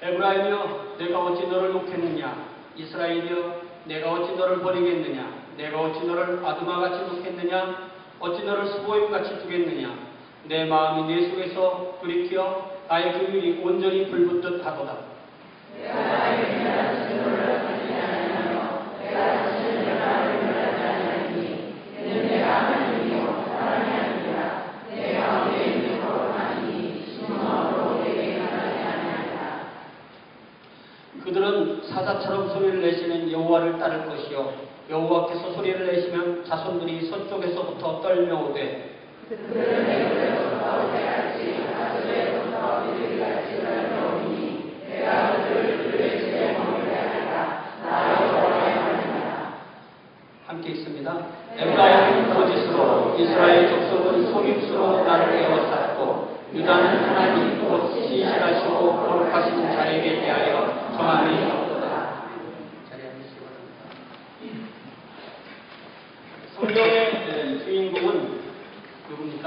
에브라임이여 내가 어찌 너를 놓겠느냐. 이스라엘이여 내가 어찌 너를 버리겠느냐. 내가 어찌 너를 아두마같이 놓겠느냐. 어찌 너를 스보임같이 두겠느냐. 내 마음이 내 속에서 돌이켜 나의 긍휼이 온전히 불붙듯 하도다. 그들은 사자처럼 소리를 내시는 여호와를 따를 것이요 여호와께서 소리를 내시면 자손들이 서쪽에서부터 떨며 오되 함께 있습니다. 에브라임은 거짓으로 이스라엘 족속은 속임수로 나를 에워쌌고 유다는 하나님 곧 신실하시고 거룩하신 자에게 대하여 정함이 없도다. 자리에 앉으시기 바랍니다. 성경의 주인공은 누굽니까?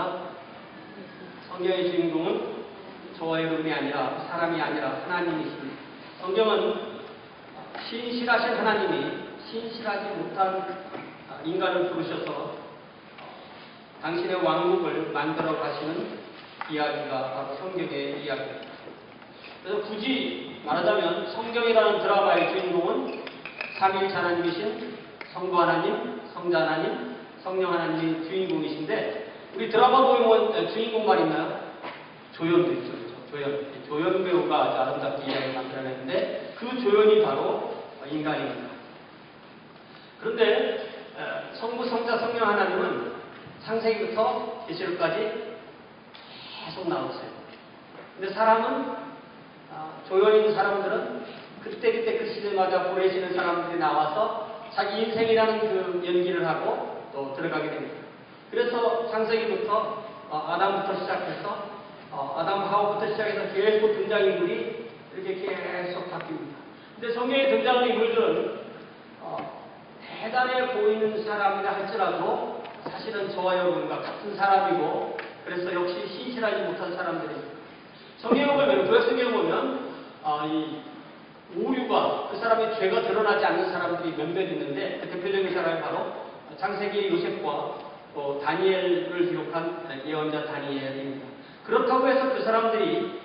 성경의 주인공은 저와 여러분이 아니라 사람이 아니라 하나님이십니다. 성경은 신실하신 하나님이 신실하지 못한 인간을 부르셔서 당신의 왕국을 만들어 가시는 이야기가 바로 성경의 이야기입니다. 그래서 굳이 말하자면 성경이라는 드라마의 주인공은 삼위일체 하나님이신 성부 하나님, 성자 하나님, 성령 하나님이 주인공이신데 우리 드라마 보면 주인공만 있나요? 조연도 있죠. 조연 배우가 아주 아름답게 이야기를 만들어냈는데 그 조연이 바로 인간입니다. 그런데 성부, 성자, 성령 하나님은 창세기부터 계시록까지 계속 나오세요. 근데 사람은 조연인 사람들은 그때그때 그 시대마다 보내시는 사람들이 나와서 자기 인생이라는 그 연기를 하고 또 들어가게 됩니다. 그래서 창세기부터 아담부터 시작해서 아담 하와부터 시작해서 계속 등장인물이 이렇게 계속 바뀝니다. 근데 성경에 등장하는 인물들은 대단해 보이는 사람이라 할지라도 사실은 저와 여러분과 같은 사람이고 그래서 역시 신실하지 못한 사람들입니다. 성경에 보면 구약성경에 보면 이 오류가 그 사람의 죄가 드러나지 않는 사람들이 몇몇 있는데 그 대표적인 사람이 바로 창세기 요셉과 또 다니엘을 기록한 예언자 다니엘입니다. 그렇다고 해서 그 사람들이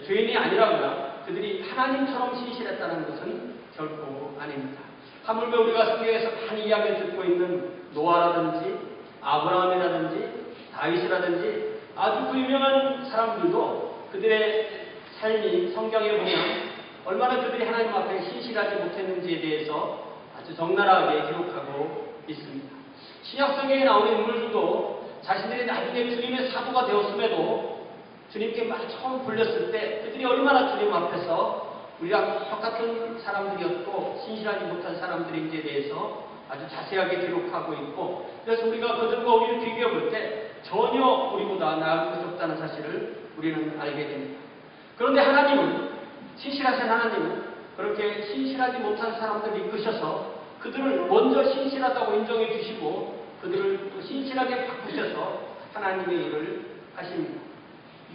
죄인이 아니라거나 그들이 하나님처럼 신실했다는 것은 결코 아닙니다. 하물며 우리가 성경에서 많이 이야기를 듣고 있는 노아라든지 아브라함이라든지 다윗이라든지 아주 그 유명한 사람들도 그들의 삶이 성경에 보면 얼마나 그들이 하나님 앞에 신실하지 못했는지에 대해서 아주 적나라하게 기록하고 있습니다. 신약 성경에 나오는 인물들도 자신들이 나중에 주님의 사도가 되었음에도 주님께 막 처음 불렸을 때 그들이 얼마나 주님 앞에서 우리가 똑같은 사람들이었고 신실하지 못한 사람들인지에 대해서 아주 자세하게 기록하고 있고 그래서 우리가 그들과 우리를 비교해 볼 때 전혀 우리보다 나을 것이 없다는 사실을 우리는 알게 됩니다. 그런데 하나님은 신실하신 하나님은 그렇게 신실하지 못한 사람들을 이끄셔서 그들을 먼저 신실하다고 인정해 주시고 그들을 또 신실하게 바꾸셔서 하나님의 일을 하십니다.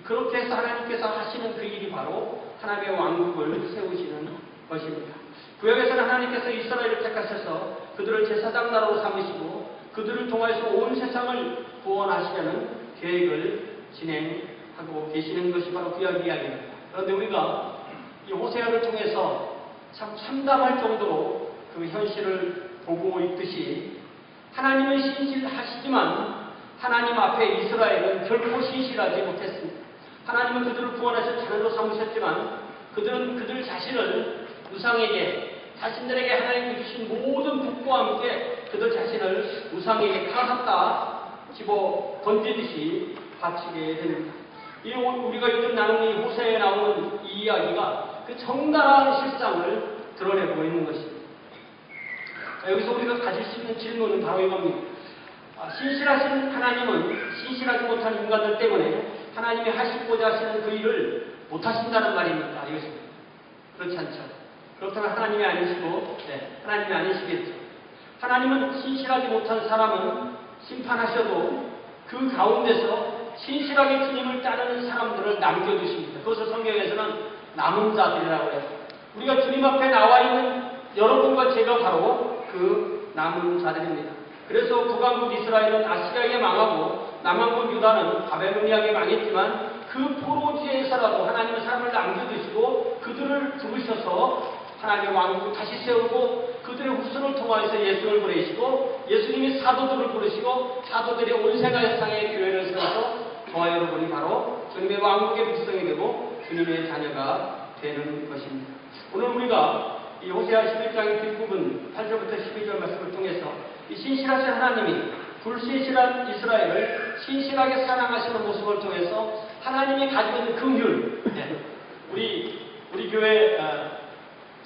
그렇게 해서 하나님께서 하시는 그 일이 바로 하나님의 왕국을 세우시는 것입니다. 구약에서는 하나님께서 이스라엘을 택하셔서 그들을 제사장 나라로 삼으시고 그들을 통해서 온 세상을 구원하시려는 계획을 진행하고 계시는 것이 바로 구약 이야기입니다. 그런데 우리가 이 호세아를 통해서 참 참담할 정도로 그 현실을 보고 있듯이 하나님은 신실하시지만 하나님 앞에 이스라엘은 결코 신실하지 못했습니다. 하나님은 그들을 구원하셔 자녀로 삼으셨지만 그들은 그들 자신을 우상에게 자신들에게 하나님이 주신 모든 복과 함께 그들 자신을 우상에게 가졌다 집어 던지듯이 바치게 됩니다. 이 우리가 요즘 나누는 이 호세에 나오는 이 이야기가 그 정당한 실상을 드러내고 있는 것입니다. 자, 여기서 우리가 가질 수 있는 질문은 바로 이겁니다. 신실하신 하나님은 신실하지 못한 인간들 때문에 하나님이 하시고자 하시는 그 일을 못하신다는 말입니까? 이것입니다. 그렇지 않죠. 그렇다면 하나님이 아니시고 하나님이 아니시겠죠. 하나님은 신실하지 못한 사람은 심판하셔도 그 가운데서 신실하게 주님을 따르는 사람들을 남겨두십니다. 그것을 성경에서는 남은 자들이라고 해요. 우리가 주님 앞에 나와 있는 여러분과 제가 바로 그 남은 자들입니다. 그래서 북왕국 이스라엘은 아시리아에 망하고 남왕국 유다는 바벨로니아에 망했지만 그 포로지에서라도 하나님은 사람을 남겨두시고 그들을 부르셔서 하나님의 왕국을 다시 세우고 그들의 후손을 통하여서 예수를 보내시고 예수님이 사도들을 부르시고 사도들이 온 세상의 교회를 세워서 저와 여러분이 바로 주님의 왕국의 백성이 되고 주님의 자녀가 되는 것입니다. 오늘 우리가 이 호세아 11장의 뒷부분 8절부터 12절 말씀을 통해서 이 신실하신 하나님이 불신실한 이스라엘을 신실하게 사랑하시는 모습을 통해서 하나님이 가지고 있는 긍휼, 우리 교회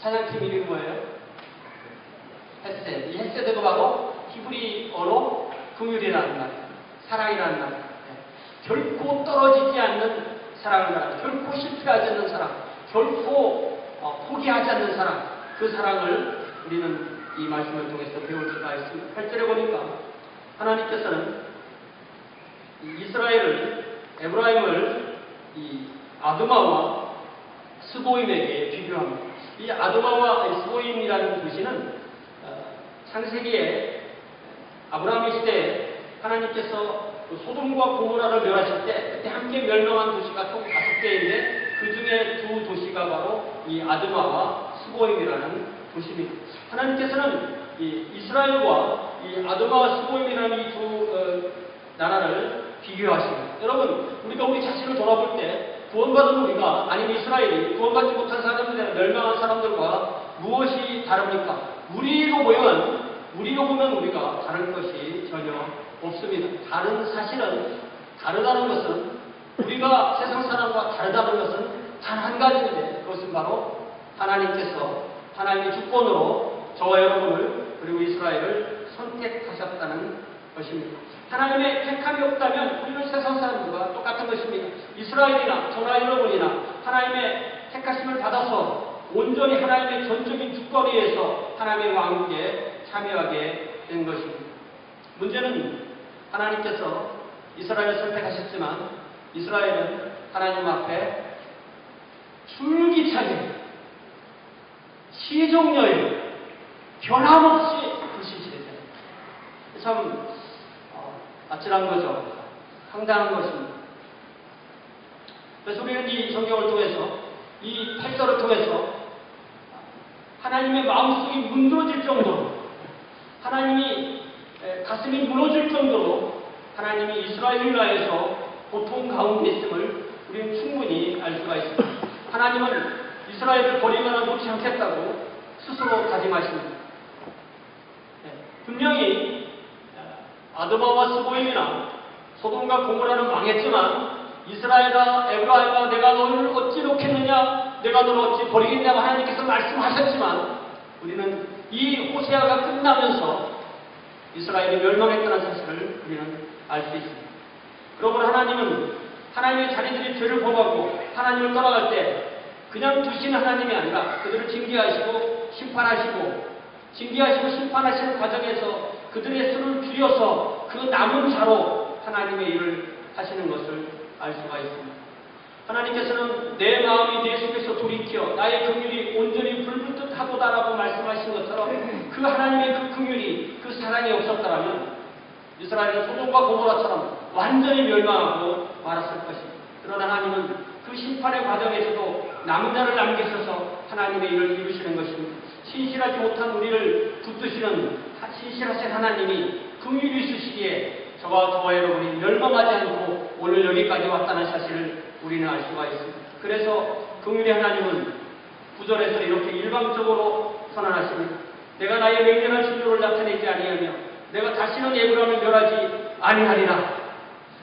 찬양팀 이름이 뭐예요? 헤세드. 이 헤세드가 바로 히브리어로 긍휼이라는 말, 사랑이라는 말. 결코 떨어지지 않는 사랑을 말합니다. 결코 실패하지 않는 사랑, 결코 포기하지 않는 사랑, 그 사랑을 우리는 이 말씀을 통해서 배울 수가 있습니다. 8절에 보니까 하나님께서는 이스라엘을, 에브라임을 이 아드마와 스보임에게 비교합니다. 이 아드마와 스보임이라는 도시는 창세기에 아브라함의 시대에 하나님께서 소돔과 고모라를 멸하실 때 그때 함께 멸망한 도시가 총 5개인데 그 중에 2 도시가 바로 이 아드마와 스보임이라는 도시입니다. 하나님께서는 이 이스라엘과 이 아드마와 스보임이라는 이 2 나라를 비교하십니다. 여러분, 우리가 우리 자신을 돌아볼 때 구원받은 우리가 아니면 이스라엘이 구원받지 못한 사람들이나 멸망한 사람들과 무엇이 다릅니까? 우리로 보면 우리가 다른 것이 전혀 없습니다. 사실은 다르다는 것은 우리가 세상 사람과 다르다는 것은 단 한 가지인데 그것은 바로 하나님께서 하나님의 주권으로 저와 여러분을 그리고 이스라엘을 선택하셨다는 것입니다. 하나님의 택함이 없다면 우리는 세상 사람들과 똑같은 것입니다. 이스라엘이나 저나 여러분이나 하나님의 택하심을 받아서 온전히 하나님의 전적인 주권에 의해서 하나님의 왕국에 참여하게 된 것입니다. 문제는 하나님께서 이스라엘을 선택하셨지만 이스라엘은 하나님 앞에 줄기차게 시종녀에 변함없이 불신실했어요. 참 아찔한 거죠. 황당한 것입니다. 그래서 우리는 이 성경을 통해서 이 8절을 통해서 하나님의 마음속이 문드러질 정도로 하나님이 가슴이 무너질 정도로 하나님이 이스라엘을 위하여서 고통 가운데 있음을 우리는 충분히 알 수가 있습니다. 하나님은 이스라엘을 버리거나 놓지 않겠다고 스스로 다짐하십니다. 분명히 아드마와 스보임이나 소돔과 고모라는 망했지만 이스라엘아 에브라임아 내가 너를 어찌 놓겠느냐 내가 너를 어찌 버리겠냐고 하나님께서 말씀하셨지만 우리는 이 호세아가 끝나면서 이스라엘이 멸망했다는 사실을 우리는 알 수 있습니다. 그러므로 하나님은 하나님의 자녀들이 죄를 범하고 하나님을 떠나갈 때 그냥 두시는 하나님이 아니라 그들을 징계하시고 심판하시는 과정에서 그들의 수를 줄여서 그 남은 자로 하나님의 일을 하시는 것을 알 수가 있습니다. 하나님께서는 내 마음이 내 속에서 돌이켜 나의 긍휼이 온전히 불붙듯 하도다라고 말씀하신 것처럼 그 하나님의 그 긍휼이 그 사랑이 없었다면 이스라엘은 소돔과 고모라처럼 완전히 멸망하고 말았을 것입니다. 그러나 하나님은 그 심판의 과정에서도 남은 자를 남기셔서 하나님의 일을 이루시는 것입니다. 신실하지 못한 우리를 붙드시는 신실하신 하나님이 긍휼이 있으시기에 저와 여러분이 멸망하지 않고 오늘 여기까지 왔다는 사실을 우리는 알 수가 있습니다. 그래서 긍휼의 하나님은 9절에서 이렇게 일방적으로 선언하십니다. 내가 나의 맹렬한 진노를 나타내지 아니하며 내가 다시는 에브라임을 멸하지 아니하리라.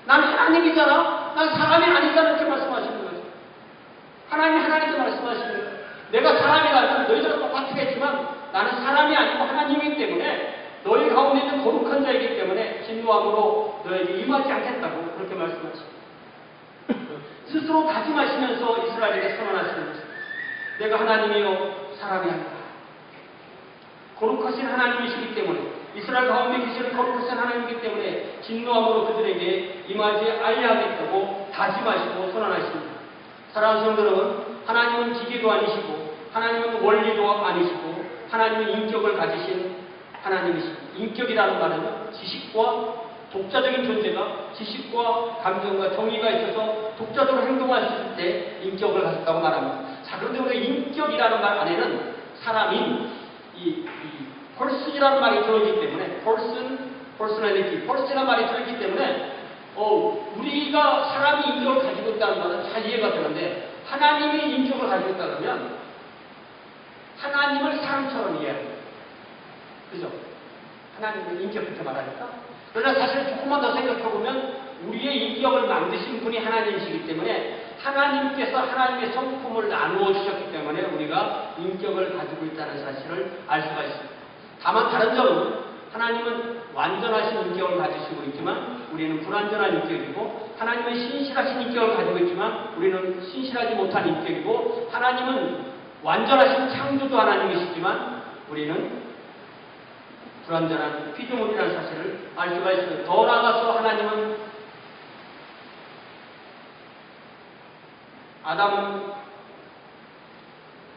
난 하나님이잖아. 난 사람이 아니잖아. 이렇게 말씀하시는 거죠. 하나님께 말씀하시는 거예요. 내가 사람이라면 너희들은 똑같겠지만 나는 사람이 아니고 하나님이기 때문에 너희 가운데 있는 거룩한 자이기 때문에 진노함으로 너에게 임하지 않겠다고 그렇게 말씀하십니다. 스스로 다짐하시면서 이스라엘에게 선언하시는 것입니다. 내가 하나님이요 사람이 아니다. 거룩하신 하나님이시기 때문에 이스라엘 가운데 계시는 거룩하신 하나님이기 때문에 진노함으로 그들에게 임하지 아니하겠다고 다짐하시고 선언하십니다. 사랑하는 성도는 하나님은 기계도 아니시고 하나님은 원리도 아니시고 하나님은 인격을 가지신 하나님이십니다. 인격이라는 말은 지식과 독자적인 존재가 지식과 감정과 정의가 있어서 독자적으로 행동할 수 있을 때 인격을 가졌다고 말합니다. 자, 그런데 우리가 인격이라는 말 안에는 사람인 이 person이라는 말이 들어있기 때문에 personality, person이라는 말이 들어있기 때문에 우리가 사람이 인격을 가지고 있다는 말은 잘 이해가 되는데 하나님이 인격을 가지고 있다 그러면 하나님을 사람처럼 이해합니다. 그죠? 하나님의 인격 그렇게 말하니까. 그러나 사실 조금만 더 생각해보면 우리의 인격을 만드신 분이 하나님이시기 때문에 하나님께서 하나님의 성품을 나누어 주셨기 때문에 우리가 인격을 가지고 있다는 사실을 알 수가 있습니다. 다만 다른 점은 하나님은 완전하신 인격을 가지시고 있지만 우리는 불완전한 인격이고 하나님은 신실하신 인격을 가지고 있지만 우리는 신실하지 못한 인격이고 하나님은 완전하신 창조주 하나님이시지만 우리는 불완전한 피조물이라는 사실을 알 수가 있어요. 더 나아가서 하나님은 아담은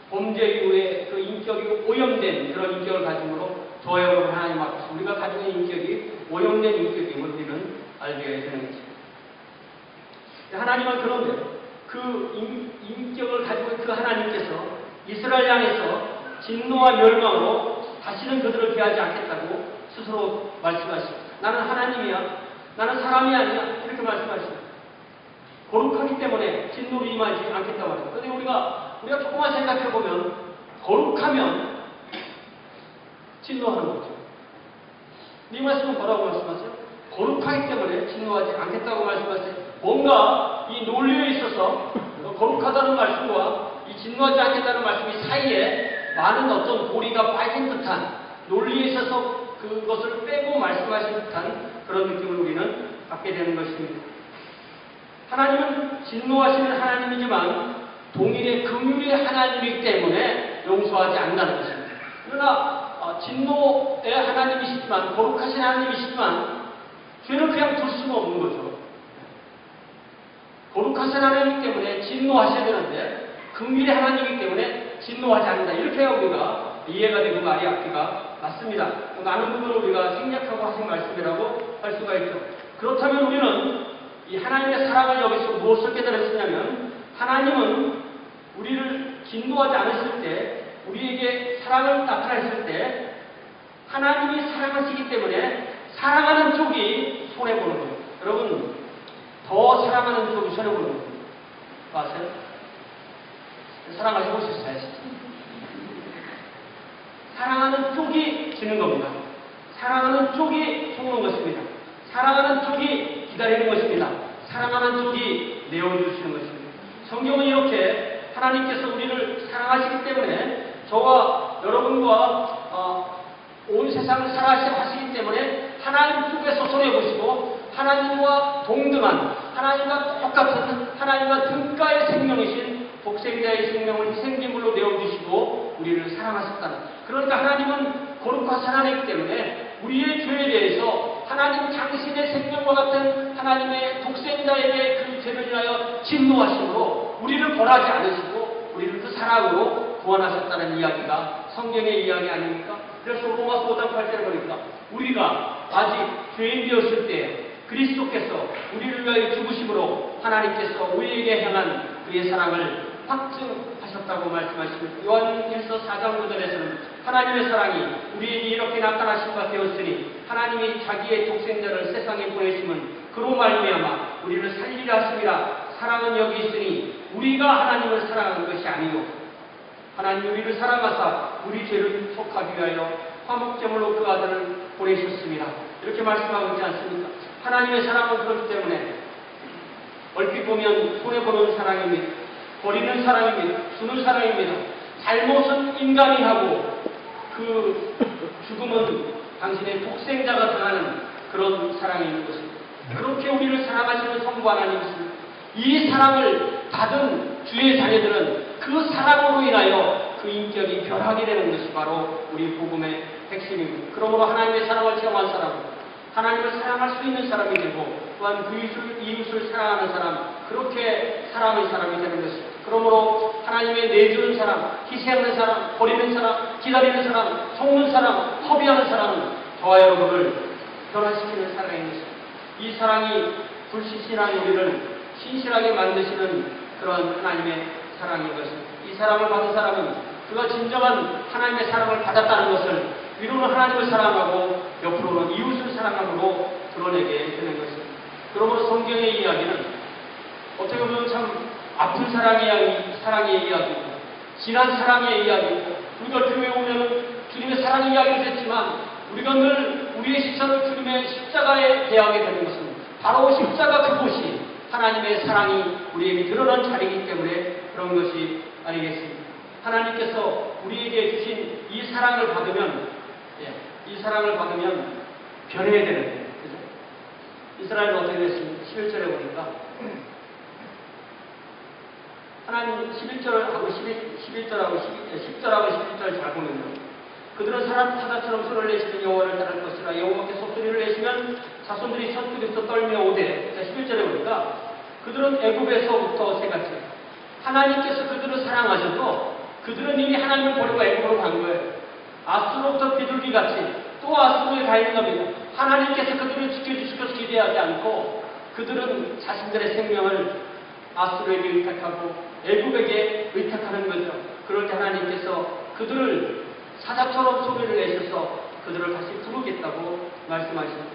범죄 이후에 그 인격이 오염된 그런 인격을 가짐으로 저와 여러분 하나님 앞에서 우리가 가지고 있는 인격이 오염된 인격임을 우리는 알게 되는 것입니다. 하나님은 그런데 그 인격을 가지고 있는 그 하나님께서 이스라엘 향해서 진노와 멸망으로 다시는 그들을 대하지 않겠다고 스스로 말씀하십니다. 나는 하나님이야. 나는 사람이 아니야. 이렇게 말씀하십니다. 거룩하기 때문에 진노를 임하지 않겠다고 합니다. 그런데 우리가 조금만 생각해보면 거룩하면 진노하는 거죠. 이 말씀은 뭐라고 말씀하세요? 거룩하기 때문에 진노하지 않겠다고 말씀하세요. 뭔가 이 논리에 있어서 거룩하다는 말씀과 이 진노하지 않겠다는 말씀이 사이에 많은 어떤 고리가 빠진 듯한 논리에 있어서 그것을 빼고 말씀하신 듯한 그런 느낌을 우리는 갖게 되는 것입니다. 하나님은 진노하시는 하나님이지만 동일의 긍휼의 하나님이기 때문에 용서하지 않는다는 것입니다. 그러나 진노의 하나님이시지만 거룩하신 하나님이시지만 죄를 그냥 둘 수는 없는 거죠. 거룩하신 하나님이기 때문에 진노하셔야 되는데 긍휼의 하나님이기 때문에 진노하지 않는다. 이렇게 해야 우리가 이해가 되고 말이 앞뒤가 맞습니다. 많은 부분을 우리가 생략하고 하신 말씀이라고 할 수가 있죠. 그렇다면 우리는 이 하나님의 사랑을 여기서 무엇을 깨달았느냐면 하나님은 우리를 진노하지 않으실 때 우리에게 사랑을 나타내실 때 하나님이 사랑하시기 때문에 사랑하는 쪽이 손해보는 거예요. 여러분 더 사랑하는 쪽이 손해보는 거예요. 아세요? 사랑을 해보셨어요? 사랑하는 쪽이 지는 겁니다. 사랑하는 쪽이 속는 것입니다. 사랑하는 쪽이 기다리는 것입니다. 사랑하는 쪽이 내어주시는 것입니다. 성경은 이렇게 하나님께서 우리를 사랑하시기 때문에 저와 여러분과 온 세상을 사랑하시기 때문에 하나님 쪽에서 손해보시고 하나님과 동등한 하나님과 똑같은 하나님과 등가의 생명이신 독생자의 생명을 희생제물로 내어주시고 우리를 사랑하셨다는 그러니까 하나님은 거룩하신 하나님이기 때문에 우리의 죄에 대해서 하나님 당신의 생명과 같은 하나님의 독생자에게 그 죄를 인하여 진노하심으로 우리를 벌하지 않으시고 우리를 그 사랑으로 구원하셨다는 이야기가 성경의 이야기 아닙니까? 그래서 로마서 5장 8절에 보니까 우리가 아직 죄인 되었을 때 그리스도께서 우리를 위하여 죽으심으로 하나님께서 우리에게 향한 그의 사랑을 확증하셨다고 말씀하십니다. 요한일서 4장 9절에서는 하나님의 사랑이 우리에게 이렇게 나타나신 바 되었으니 하나님이 자기의 독생자를 세상에 보내심은 그로 말미암아 우리를 살리려 하심이라. 사랑은 여기 있으니 우리가 하나님을 사랑하는 것이 아니요 하나님이 우리를 사랑하사 우리 죄를 속하기 위하여 화목제물로 그 아들을 보내셨습니다. 이렇게 말씀하고 있지 않습니까? 하나님의 사랑은 그렇기 때문에 얼핏 보면 손해보는 사랑입니다. 버리는 사랑입니다. 주는 사랑입니다. 잘못은 인간이 하고 그 죽음은 당신의 독생자가 당하는 그런 사랑이 있는 것입니다. 그렇게 우리를 사랑하시는 성부 하나님이십니다. 이 사랑을 받은 주의 자녀들은 그 사랑으로 인하여 그 인격이 변하게 되는 것이 바로 우리 복음의 핵심입니다. 그러므로 하나님의 사랑을 체험한 사람은 하나님을 사랑할 수 있는 사람이 되고 또한 그 이웃을 사랑하는 사람, 그렇게 사랑의 사람이 되는 것입니다. 그러므로 하나님의 내주는 사람, 희생하는 사람, 버리는 사람, 기다리는 사람, 속는 사람, 허비하는 사람은 저와 여러분을 변화시키는 사랑인 것입니다. 이 사랑이 불신실한 우리를 신실하게 만드시는 그런 하나님의 사랑인 것입니다. 이 사랑을 받은 사람은 그가 진정한 하나님의 사랑을 받았다는 것을 위로는 하나님을 사랑하고 옆으로는 이웃을 사랑함으로 드러내게 되는 것입니다. 그러므로 성경의 이야기는 어떻게 보면 참 아픈 사랑의 이야기고 지난 사랑의 이야기고 우리가 교회에 오면 주님의 사랑 이야기를 했지만 우리가 늘 우리의 시선을 주님의 십자가에 대하게 되는 것은 바로 십자가 그곳이 하나님의 사랑이 우리에게 드러난 자리이기 때문에 그런 것이 아니겠습니까? 하나님께서 우리에게 주신 이 사랑을 받으면 변해야 되는데 그죠? 이스라엘은 어떻게 됐습니까? 11절에 보니까 하나님 11절하고 11절하고 11절 잘 보면요. 그들은 사람 타자처럼 소리를 내시는 여호와를 따를 것이라 여호와께 소리를 내시면 자손들이 서쪽에서 떨며 오되. 자, 11절에 보니까 그들은 애굽에서부터 새같이 하나님께서 그들을 사랑하셔도 그들은 이미 하나님을 버리고 애굽으로 간 거예요. 아수로부터 비둘기같이 또 아수로에 가 있는 겁니다. 하나님께서 그들을 지켜주실 것을 기대하지 않고 그들은 자신들의 생명을 아수르에게 의탁하고 애굽에게 의탁하는 거죠. 그럴 때 하나님께서 그들을 사자처럼 소리를 내셔서 그들을 다시 부르겠다고 말씀하십니다.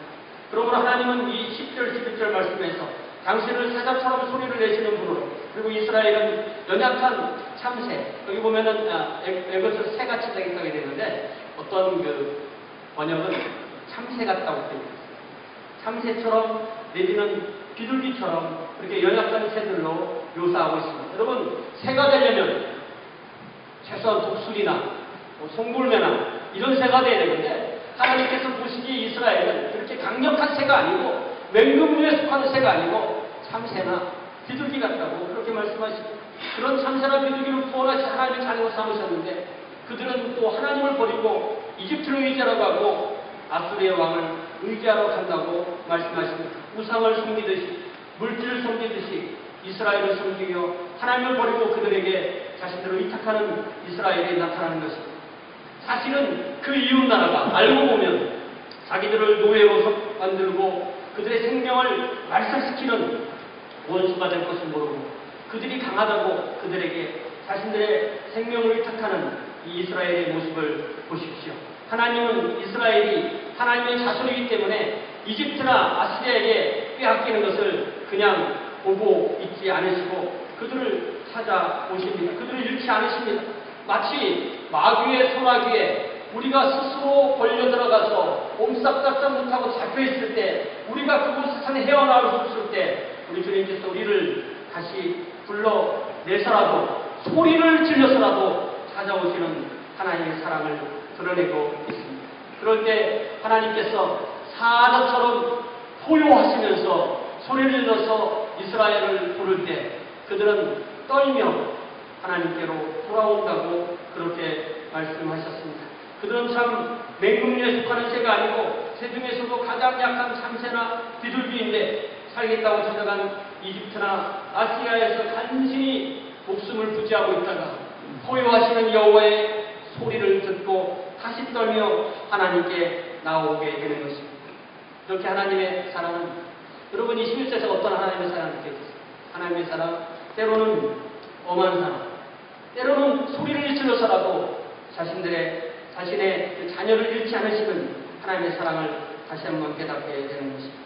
그러므로 하나님은 이 10절, 11절 말씀에서 당신을 사자처럼 소리를 내시는 분으로 그리고 이스라엘은 연약한 참새 여기 보면은 애것을 새같이 생각하게 되는데 어떤 그 번역은 참새 같다고 되어 있어요. 참새처럼 내지는 비둘기처럼 그렇게 연약한 새들로 묘사하고 있습니다. 여러분 새가 되려면 최소한 독수리나 송골매나 이런 새가 돼야 되는데 하나님께서 보시기에 이스라엘은 그렇게 강력한 새가 아니고 맹금류에 속하는 새가 아니고 참새나 비둘기 같다고 그렇게 말씀하시고 그런 참새나 비둘기를 구원하신 하나님의 자녀로 삼으셨는데 그들은 또 하나님을 버리고 이집트를 의지하러 가고 아수리의 왕을 의지하러 간다고 말씀하십니다. 우상을 섬기듯이 물질을 섬기듯이 이스라엘을 섬기며 하나님을 버리고 그들에게 자신들을 의탁하는 이스라엘이 나타나는 것입니다. 사실은 그 이웃나라가 알고 보면 자기들을 노예로 만들고 그들의 생명을 말살시키는 원수가 될 것을 모르고 그들이 강하다고 그들에게 자신들의 생명을 의탁하는 이 이스라엘의 모습을 보십시오. 하나님은 이스라엘이 하나님의 자손이기 때문에 이집트나 아시리아에게 빼앗기는 것을 그냥 보고 있지 않으시고 그들을 찾아오십니다. 그들을 잃지 않으십니다. 마치 마귀의 소나기에 우리가 스스로 걸려 들어가서 옴싹달싹 못하고 잡혀있을 때 우리가 그곳에서 헤어나올 수 없을 때 우리 주님께서 우리를 다시 불러내서라도 소리를 질러서라도 찾아오시는 하나님의 사랑을 드러내고 있습니다. 그럴 때 하나님께서 사자처럼 포효하시면서 소리를 질러서 이스라엘을 부를 때 그들은 떨며 하나님께로 돌아온다고 그렇게 말씀하셨습니다. 그들은 참 맹금류에 속하는 새가 아니고 새 중에서도 가장 약한 참새나 비둘기인데 살겠다고 찾아간 이집트나 아시아에서 간신히 목숨을 부지하고 있다가 포효하시는 여호와의 소리를 듣고 다시 떨며 하나님께 나오게 되는 것입니다. 이렇게 하나님의 사랑은 여러분 21세에서 어떤 하나님의 사랑을 느꼈어요? 하나님의 사랑 때로는 엄한 사랑 때로는 소리를 질러서라도 자신의 그 자녀를 잃지 않으시는 하나님의 사랑을 다시 한번 깨닫게 되는 것입니다.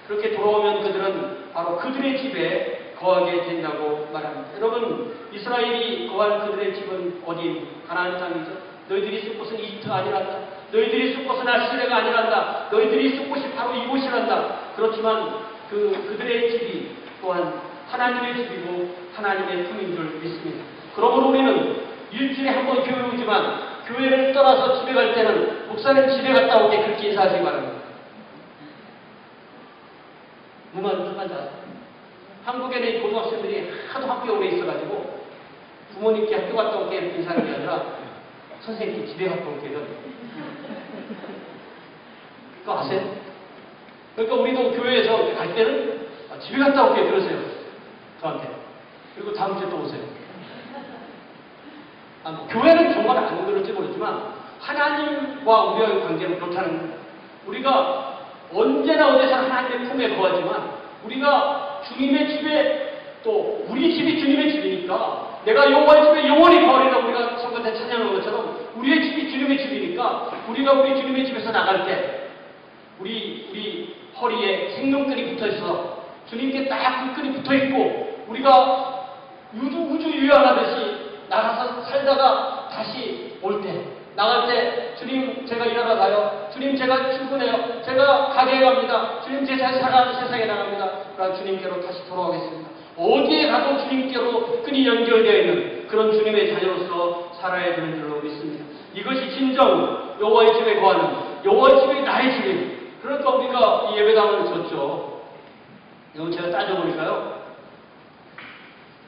그렇게 돌아오면 그들은 바로 그들의 집에 거하게 된다고 말합니다. 여러분 이스라엘이 거할 그들의 집은 어디입니까? 가나안 땅이죠. 너희들이 있을 곳은 이집트가 아니란다. 너희들이 있을 곳은 아시리아가 아니란다. 너희들이 있을 곳이 바로 이곳이란다. 그렇지만 그들의 집이 또한 하나님의 집이고 하나님의 품인 줄 믿습니다. 그러므로 우리는 일주일에 한 번 교회 오지만 교회를 떠나서 집에 갈 때는 목사님 집에 갔다 오게 그렇게 인사하시기 바랍니다. 무만자 한국에는 고등학생들이 하도 학교에 오래 있어가지고 부모님께 학교 갔다 올게 이렇게 인사하는 게 아니라 선생님께 집에 갔다 올게 이런 그거 아세요? 그러니까 우리도 교회에서 갈 때는 집에 갔다 올게 그러세요. 저한테. 그리고 다음 주에 또 오세요. 뭐 교회는 정말 안 그럴지 모르지만 하나님과 우리의 관계는 그렇다는 거예요. 우리가 언제나 어디서 하나님의 품에 거하지만 우리가 주님의 집에 또 우리 집이 주님의 집이니까 내가 여호와의 집에 영원히 거하리라 우리가 선거 때 찬양한 것처럼 우리의 집이 주님의 집이니까 우리가 우리 주님의 집에서 나갈 때 우리 허리에 생명끈이 붙어 있어 주님께 딱 그 끈이 붙어 있고 우리가 우주 유연하듯이 나가서 살다가 다시 올 때 나갈 때 주님 제가 일하러 가요. 주님 제가 출근해요. 제가 가게에 갑니다. 주님 제 살아가는 세상에 나갑니다. 그러나 주님께로 다시 돌아오겠습니다. 어디에 가도 주님께로 끈이 연결되어 있는 그런 주님의 자녀로서 살아야 되는 줄로 믿습니다. 이것이 진정 여호와의 집에 거하는 여호와의 집이 나의 집입니다. 그러니까 우리가 이 예배당을 줬죠. 이거 제가 따져보니까요.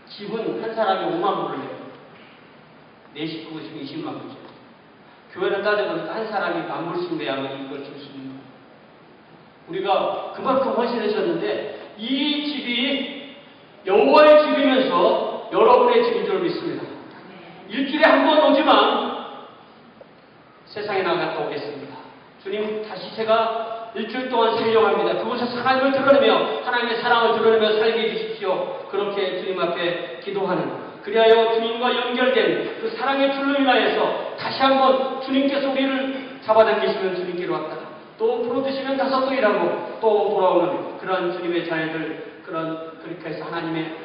집은 한 사람이 5만 불을 내요. 내 식구가 지금 20만 불이죠. 교회는 따져보니까 한 사람이 10,000불씩 내야만 이걸 줄 수 있는 거예요. 우리가 그만큼 헌신하셨는데 이 집이 여호와의 집이면서 여러분의 집인 줄 믿습니다. 일주일에 한 번 오지만 세상에 나갔다 오겠습니다. 주님 다시 제가 일주일 동안 생명합니다. 그곳에서 하나님을 드러내며 하나님의 사랑을 드러내며 살게 해주십시오. 그렇게 주님 앞에 기도하는 그리하여 주님과 연결된 그 사랑의 줄로 인하여서 다시 한번 주님께서 우리를 잡아당기시면 주님께로 왔다가 또 풀어주시면 다섯 또 일하고 또 돌아오는 그런 주님의 자녀들 그렇게 해서 하나님의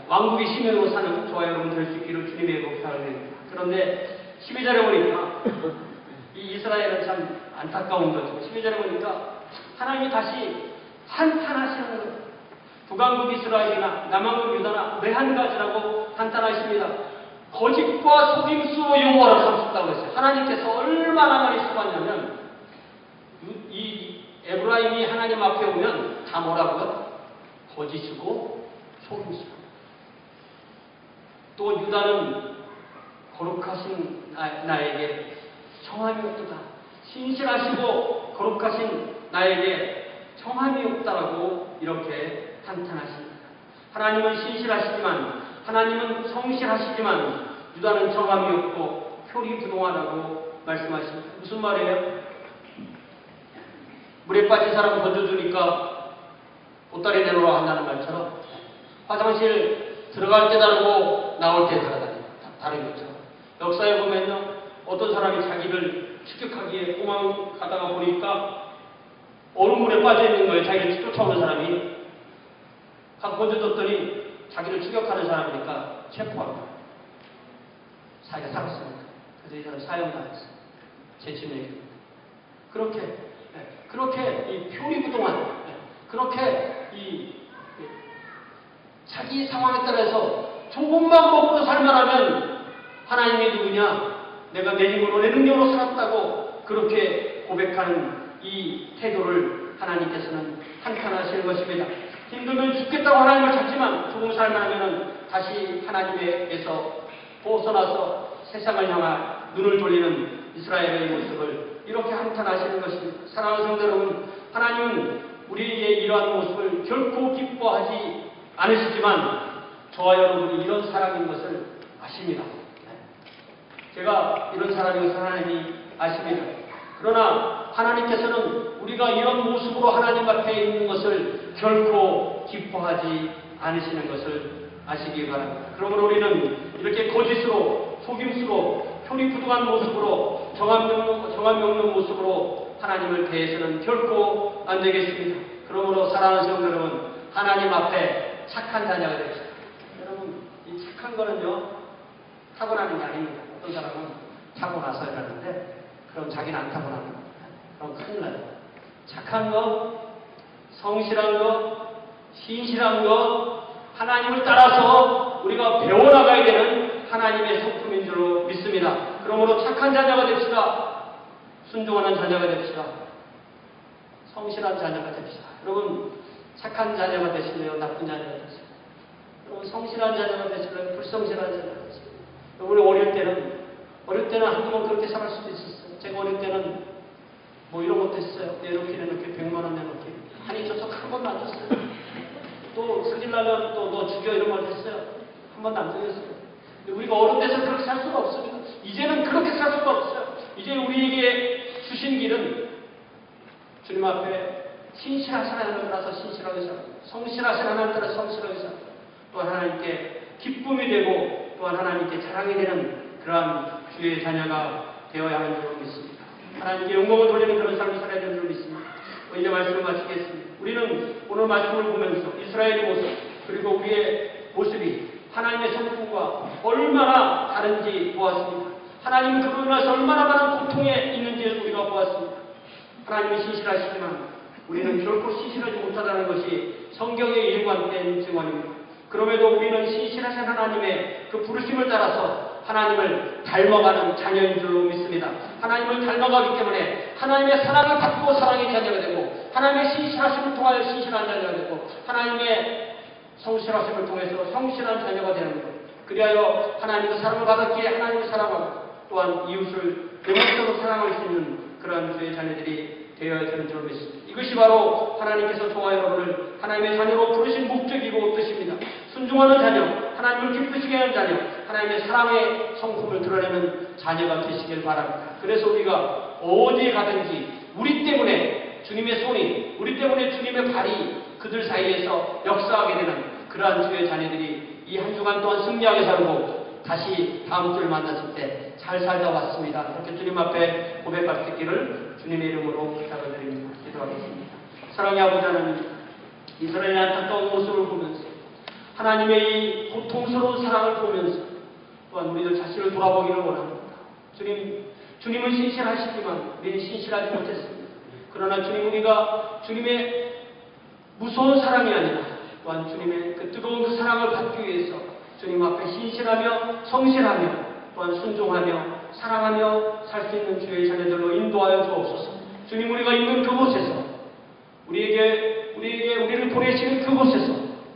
왕국의 시민으로 사는 저와 여러분 될 수 있기를 주님의 복사를 드립니다. 그런데 12절에 보니까 이 이스라엘은 참 안타까운 거죠. 12절에 보니까 하나님이 다시 한탄하시는 거예요. 북왕국 이스라엘이나 남왕국 유다나 매 한 가지라고 한탄하십니다. 거짓과 속임수로 여호와를 삼습다고 했어요. 하나님께서 얼마나 많이 써봤냐면 이 에브라임이 하나님 앞에 오면 다 뭐라고요? 거짓이고 속임수고 또 유다는 거룩하신 나에게 정함이 없도다. 신실하시고 거룩하신 나에게 정함이 없다라고 이렇게 한탄하십니다. 하나님은 신실하시지만 하나님은 성실하시지만 유다는 정함이 없고 표리부동하다고 말씀하십니다. 무슨 말이에요? 물에 빠진 사람 건져주니까 보따리 내놓으라 한다는 말처럼 화장실 들어갈 때 다르고 나올 때 다른 것처럼 역사에 보면요 어떤 사람이 자기를 추격하기에 도망가다가 보니까 얼음물에 빠져있는 거예요. 자기를 쫓아오는 사람이 각 건져줬더니 자기를 추격하는 사람이니까 체포합니다. 자기가 살았습니다. 그래서 이 사람 사형당했어요. 재침얘기입니다. 그렇게 이 표리부동한 그렇게 이 자기 상황에 따라서 조금만 먹고 살만하면 하나님이 누구냐? 내가 내 힘으로 내 능력으로 살았다고 그렇게 고백하는 이 태도를 하나님께서는 한탄하시는 것입니다. 힘들면 죽겠다고 하나님을 찾지만 조금 살만하면 다시 하나님에게서 벗어나서 세상을 향한 눈을 돌리는 이스라엘의 모습을 이렇게 한탄하시는 것입니다. 사랑하는 성도 여러분, 하나님은 우리의 이러한 모습을 결코 기뻐하지 않으시지만 저와 여러분이 이런 사람인 것을 아십니다. 제가 이런 사람인 것을 하나님이 아십니다. 그러나 하나님께서는 우리가 이런 모습으로 하나님 앞에 있는 것을 결코 기뻐하지 않으시는 것을 아시기 바랍니다. 그러므로 우리는 이렇게 거짓으로 속임수로 표리부동한 모습으로 정함이 없는 모습으로 하나님을 대해서는 결코 안 되겠습니다. 그러므로 사랑하는 성도 여러분, 하나님 앞에 착한 자녀가 되십시오. 여러분, 이 착한 거는요 타고나는 게 아닙니다. 어떤 사람은 타고나서 이러는데 그럼 자기는 안 타고나는 겁니다. 그럼 큰일 나요. 착한 것, 성실한 것, 신실한 것, 하나님을 따라서 우리가 배워나가야 되는 하나님의 성품인 줄로 믿습니다. 그러므로 착한 자녀가 됩시다. 순종하는 자녀가 됩시다. 성실한 자녀가 됩시다. 여러분, 착한 자녀가 되실래요? 나쁜 자녀가 되실래요? 여러분, 성실한 자녀가 되실래요? 불성실한 자녀가 되실래요? 우리 어릴 때는 한동안 그렇게 살을 수도 있었어요. 제가 어릴 때는 뭐 이런 것도 했어요. 내놓기 100만 원 내놓기. 한이 저속 한 번도 안 줬어요. 또 승질나면 또 너 죽여 이런 말 했어요. 한 번도 안 들렸어요. 근데 우리가 어른 돼서 그렇게 살 수가 없습니다. 이제는 그렇게 살 수가 없어요. 이제 우리에게 주신 길은 주님 앞에 신실하신 하나님을 따라서 신실하게 살고, 성실하신 하나님을 따라 성실하게 살고, 또한 하나님께 기쁨이 되고 또한 하나님께 자랑이 되는 그러한 주의 자녀가 되어야 하는 줄 믿습니다. 하나님께 영광을 돌리는 그런 삶을 살아야 되는 줄 믿습니다. 이제 말씀을 마치겠습니다. 우리는 오늘 말씀을 보면서 이스라엘의 모습 그리고 우리의 모습이 하나님의 성품과 얼마나 다른지 보았습니다. 하나님은 그로 인해서 얼마나 많은 고통에 있는지 우리가 보았습니다. 하나님은 신실하시지만 우리는 결코 신실하지 못하다는 것이 성경의 일관된 증언입니다. 그럼에도 우리는 신실하신 하나님의 그 부르심을 따라서 하나님을 닮아가는 자녀인 줄로 믿습니다. 하나님을 닮아가기 때문에 하나님의 사랑을 받고 사랑의 자녀가 되고, 하나님의 신실하심을 통하여 신실한 자녀가 되고, 하나님의 성실하심을 통해서 성실한 자녀가 되는 것. 그리하여 하나님의 사랑을 받았기에 하나님을 사랑하고 또한 이웃을 영원적으로 사랑할 수 있는 그러한 주의 자녀들이 되어야 되는 줄 믿습니다. 이것이 바로 하나님께서 저와 여러분을 하나님의 자녀로 부르신 목적이고 뜻입니다. 순종하는 자녀, 하나님을 기쁘시게 하는 자녀, 하나님의 사랑의 성품을 드러내는 자녀가 되시길 바랍니다. 그래서 우리가 어디에 가든지 우리 때문에 주님의 손이, 우리 때문에 주님의 발이 그들 사이에서 역사하게 되는 그러한 주의 자녀들이 이 한 주간 동안 승리하게 살고 다시 다음 주를 만났을 때 잘 살다 왔습니다. 이렇게 주님 앞에 고백할 수 있기를 주님의 이름으로 부탁을 드립니다. 기도하겠습니다. 사랑의 아버지 하나님, 이스라엘의 안타까운 모습을 보면서 하나님의 이 고통스러운 사랑을 보면서 또한 우리들 자신을 돌아보기를 원합니다. 주님은 신실하시지만 우리는 신실하지 못했습니다. 그러나 주님, 우리가 주님의 무서운 사랑이 아니라 또한 주님의 그 뜨거운 그 사랑을 받기 위해서 주님 앞에 신실하며 성실하며 또한 순종하며 사랑하며 살 수 있는 주의 자녀들로 인도하여 주옵소서. 주님, 우리가 있는 그곳에서 우리를 보내시는 그곳에서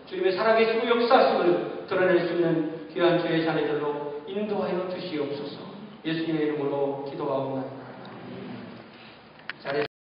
주님의 살아계시고 역사하심을 드러낼 수 있는 귀한 주의 자녀들로 인도하여 주시옵소서. 예수님의 이름으로 기도하옵나이다.